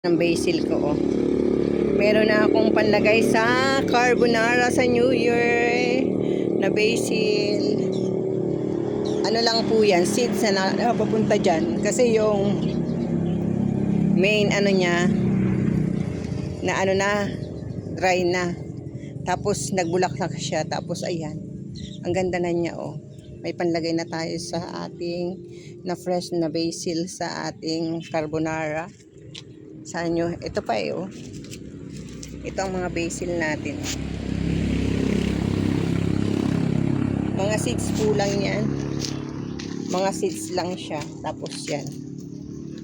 Ng basil ko, oh. Meron na akong panlagay sa carbonara sa New Year na basil. Ano lang po yan, seeds na napapunta dyan. Kasi yung main ano niya, na ano na, dry na. Tapos nagbulaklak siya. Tapos ayan, ang ganda na niya, oh. May panlagay na tayo sa ating na fresh na basil sa ating carbonara. Saan nyo? Ito pa eh, oh. Ito ang mga basil natin. Mga seeds po lang yan. Mga seeds lang siya. Tapos yan.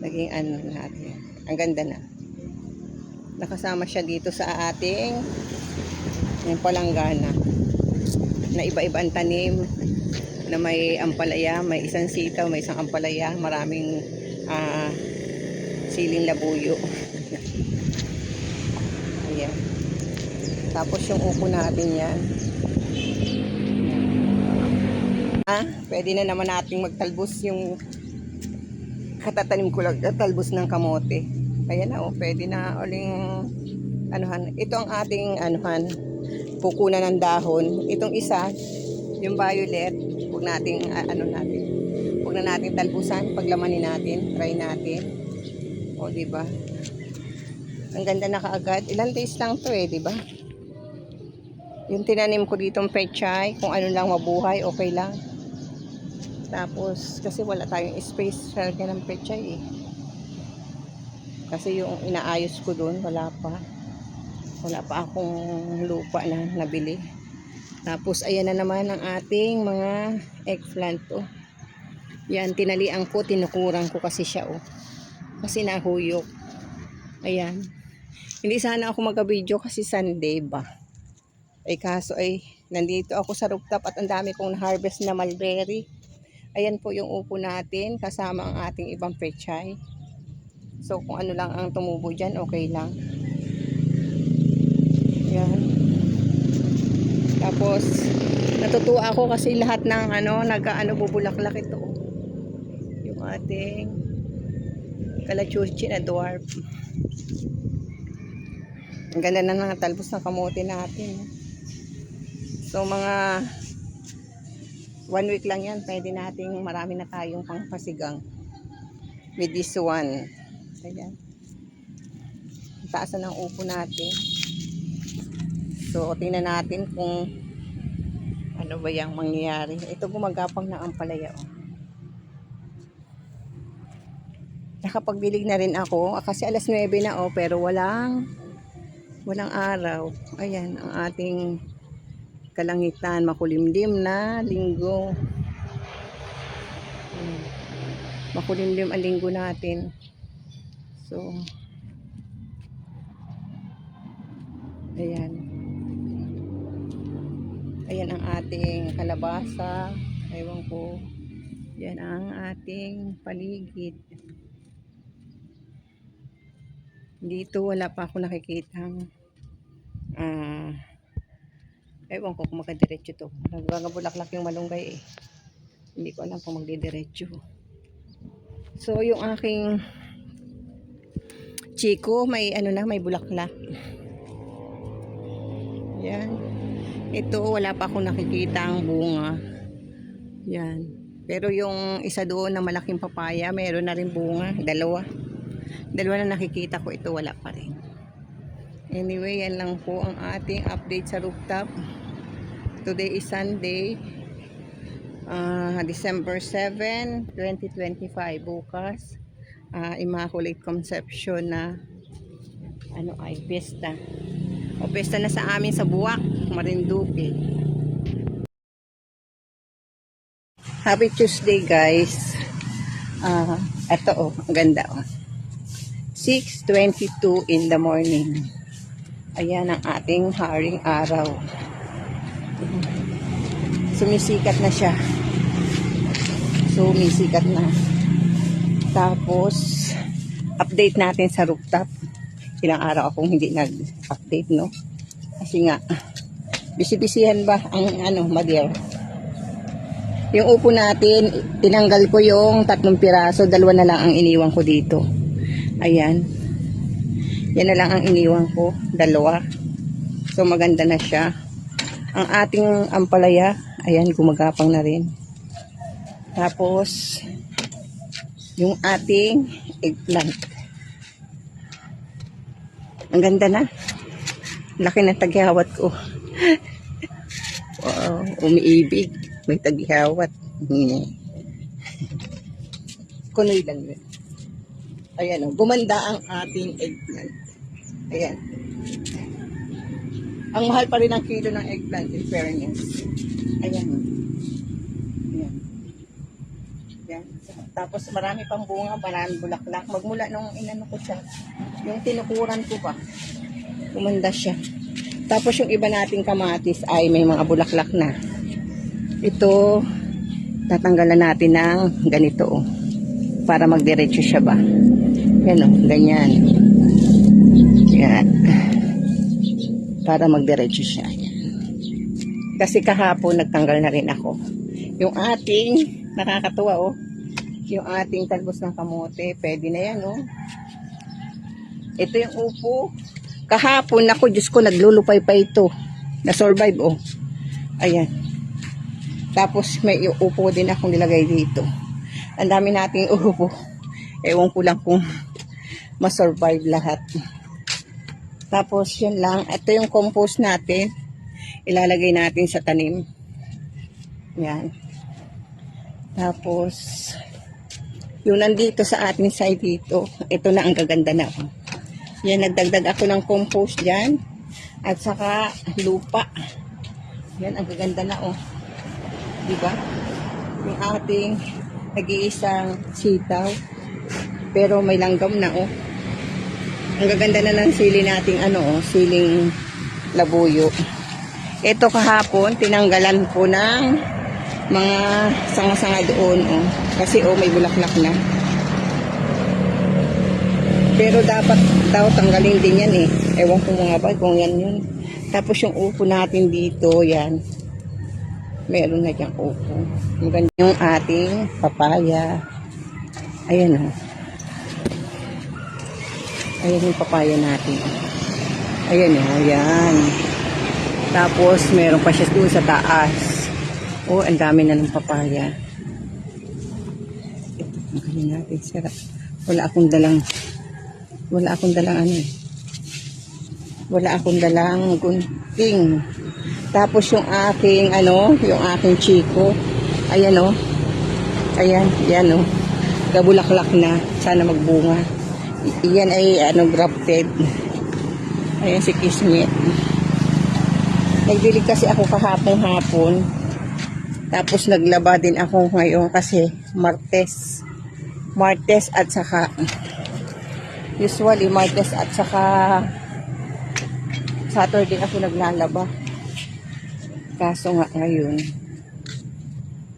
Naging ano natin. Ang ganda na. Nakasama siya dito sa ating yung palanggana. Na iba-iba ang tanim. Na may ampalaya, may isang sitaw, may isang ampalaya. Maraming siling labuyo. Ayan. Tapos yung upo natin yan. Pwede na naman nating magtalbos yung katatanim ko lang, talbos ng kamote. Ayan na, oh, pwede na uling anuhan. Ito ang ating anuhan, pukunan ng dahon. Itong isa, yung violet, huwag nating huwag na nating talbusan, paglamanin natin, try natin. O, diba? Ang ganda na kaagad. Ilang days lang to eh, diba? Yung tinanim ko ditong pechay, kung ano lang mabuhay, okay lang. Tapos, kasi wala tayong space sa ng pechay eh. Kasi yung inaayos ko doon, wala pa. Wala pa akong lupa na nabili. Tapos, ayan na naman ang ating mga eggplant, oh. Yan, tinalian ko, tinukurang ko kasi siya, oh. Kasi nahuyok. Ayan. Hindi sana ako mag-video kasi Sunday ba. Ay kaso ay nandito ako sa rooftop at ang dami kong na-harvest na mulberry. Ayan po yung upo natin kasama ang ating ibang pechay. So kung ano lang ang tumubo dyan, okay lang. Ayan. Tapos natutuwa ako kasi lahat ng bubulaklak ito. Yung ating kalachuchi na dwarf. Ang ganda na ng talbos ng kamote natin. So mga 1 week lang yan, pwede nating marami na tayong pangpasigang with this one. Ayan. Taas na ng upo natin. So tingnan natin kung ano ba yung mangyayari. Ito gumagapang na ang palaya, oh. Nakapagdilig na rin ako kasi alas 9 na, oh, pero walang araw. Ayan ang ating kalangitan, makulimlim na linggo. Makulimlim ang linggo natin. So ayan. Ayan ang ating kalabasa. Ewan ko. Yan ang ating paligid. Dito wala pa ako nakikitang ewan ko kung makadiretso to. Nagbulaklak yung malunggay eh. Hindi ko alam kung magdidiretso. So yung aking chiko may may bulaklak. Yan. Ito wala pa akong nakikitang bunga. Yan. Pero yung isa doon na malaking papaya, meron na rin bunga. Dalawa na nakikita ko, ito wala pa rin. Anyway, yan lang po ang ating update sa rooftop. Today is Sunday, December 7, 2025. Bukas, Immaculate Conception na pesta. O pesta na sa amin sa Buwak, Marinduque. Happy Tuesday guys. Ito oh, ang ganda oh. 6:22 in the morning. Ayan ang ating haring araw. Sumisikat na siya. Sumisikat na. Tapos, update natin sa rooftop. Ilang araw akong hindi nag-update, no? Kasi nga, bisibisihan ba ang mother? Yung upo natin, tinanggal ko yung 3 piraso, 2 na lang ang iniwan ko dito. Ayan. Yan na lang ang iniwan ko, dalawa. So maganda na siya. Ang ating ampalaya, ayan, gumagapang na rin. Tapos, yung ating eggplant. Ang ganda na. Laki ng taghihawat ko. Wow, umiibig. May taghihawat. Kunoy lang yun. Ayan o, gumanda ang ating eggplant. Ayan. Ang mahal pa rin ang kilo ng eggplant in fairness. Ayan o. Ayan. Ayan. Tapos marami pang bunga, marami bulaklak. Magmula nung inano ko siya, yung tinukuran ko pa, gumanda siya. Tapos yung iba nating kamatis ay may mga bulaklak na. Ito, tatanggalan natin ng ganito o. Para magdiretso siya ba. Yan o, ganyan. Yan. Para magdiretso siya. Yan. Kasi kahapon nagtanggal na rin ako. Yung ating, nakakatuwa o. Yung ating talbos ng kamote, pwede na yan o. Ito yung upo. Kahapon ako, Diyos ko, naglulupay pa ito. Na-survive o. Ayan. Tapos may upo din akong nilagay dito. Ang dami nating upo. Ewan ko lang kung masurvive lahat. Tapos yun lang. Ito yung compost natin. Ilalagay natin sa tanim. Yan. Tapos yung nandito sa ating side dito. Ito na ang gaganda na. Yan, nagdagdag ako ng compost dyan. At saka lupa. Yan, ang gaganda na oh. Diba? Yung ating nag-iisang sitaw. Pero may langgam na oh. Ang gaganda na ng sili nating ano oh, siling labuyo. Ito kahapon, tinanggalan ko ng mga sanga-sanga doon oh. Kasi oh, may bulaklak na. Pero dapat daw tanggalin din yan eh. Ewan ko mga ba kung yan yun. Tapos yung upo natin dito, yan. Meron na diyang upo. Maganda yung ating papaya. Ayan o. Ayan yung papaya natin. Ayan o, ayan. Tapos meron pa siya doon sa taas. Oh, ang dami na ng papaya. Ito, magaling natin. Sarap. Wala akong dalang ano eh. Wala akong dalang gunting. Tapos yung aking ano, yung aking chiko. Ayan oh. Ayan, yan oh. Gabulaklak na. Sana magbunga. Iyan ay ano, grafted. Ayan si Kismet. Nagdilig kasi ako kahapon-hapon. Tapos naglaba din ako ngayon kasi Martes. Martes at saka usually Martes at saka Saturday ako naglalaba. Kaso nga ngayon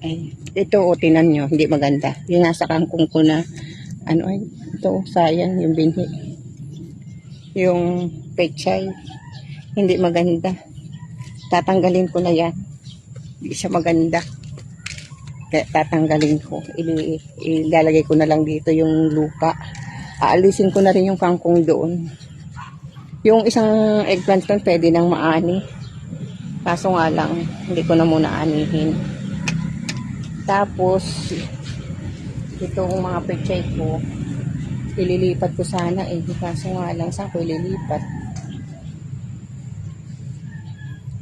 ay ito o, tinan nyo, hindi maganda. Yung nasa kangkong ko na ano ay ito, sayang yung binhi. Yung pechay hindi maganda. Tatanggalin ko na yan. Hindi siya maganda. Kaya tatanggalin ko. Ilalagay ko na lang dito yung lupa. Aalisin ko na rin yung kangkong doon. Yung isang eggplant doon pwede nang maani. Kaso nga lang, hindi ko na muna anihin. Tapos, itong mga pechay ko, ililipat ko sana eh. Kaso nga lang, saan ko ililipat?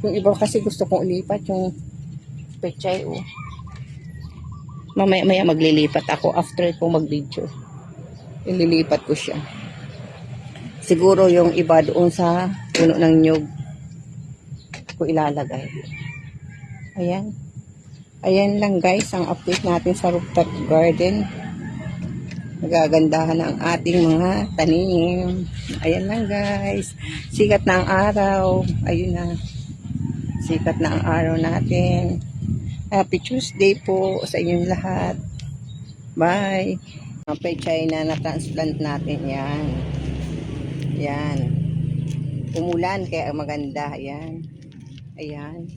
Yung iba kasi gusto kong ilipat yung pechay oh. Mamaya maglilipat ako after ko mag-video. Ililipat ko siya. Siguro yung iba doon sa puno ng nyug ko ilalagay. Ayan. Ayan lang guys ang update natin sa rooftop garden. Nagagandahan ang ating mga tanim. Ayan lang guys. Sikat na ang araw. Ayun na. Sikat na ang araw natin. Happy Tuesday po sa inyong lahat. Bye. Ang pechay na na-transplant natin yan. Yan. Umulan kaya maganda. Yan. Ayan.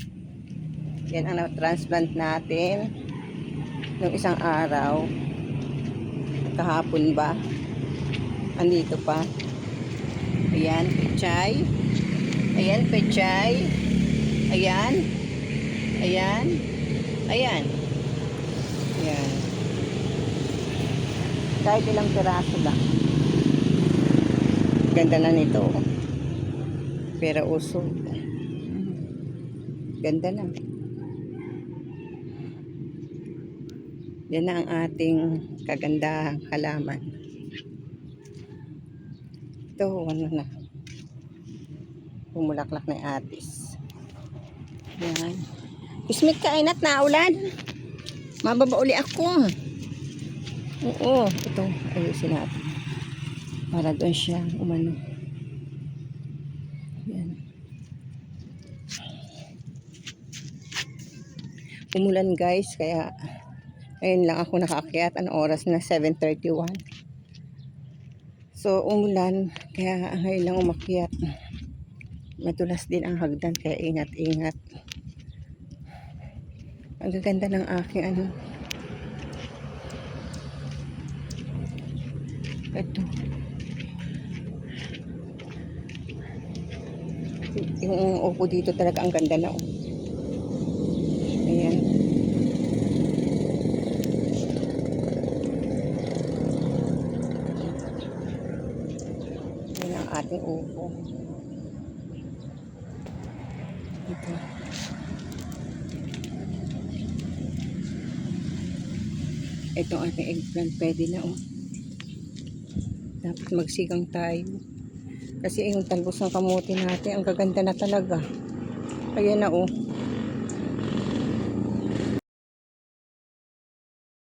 Yan ang na-transplant natin ng isang araw. Kahapon ba? Andito pa. Ayan, pechay. Ayan, pechay. Ayan. Ayan. Ayan. Ayan. Kahit ilang piraso lang. Ganda na nito. Pero usog. Ganda na. Yan na ang ating kagandahang halaman. Ito, ano na. Pumulaklak na yung atis. Yan. Ismit ka, inat na ulan. Mababa uli ako. Oo, ito. Ayusin natin. Para doon siya umano. Yan. Umulan guys, kaya ngayon lang ako nakaakyat. Ang oras na 7:31. So, umulan, kaya ngayon lang umakyat. Matulas din ang hagdan, kaya ingat-ingat. Ang gaganda ng aking ano. Ito. Yung upo dito talaga ang ganda na. Ayan. Ayan ang ating upo. Ito. Ito ang ating eggplant. Pwede na dapat magsigang tayo. Kasi yung talbos ng kamote natin, ang gaganda na talaga. Ayan na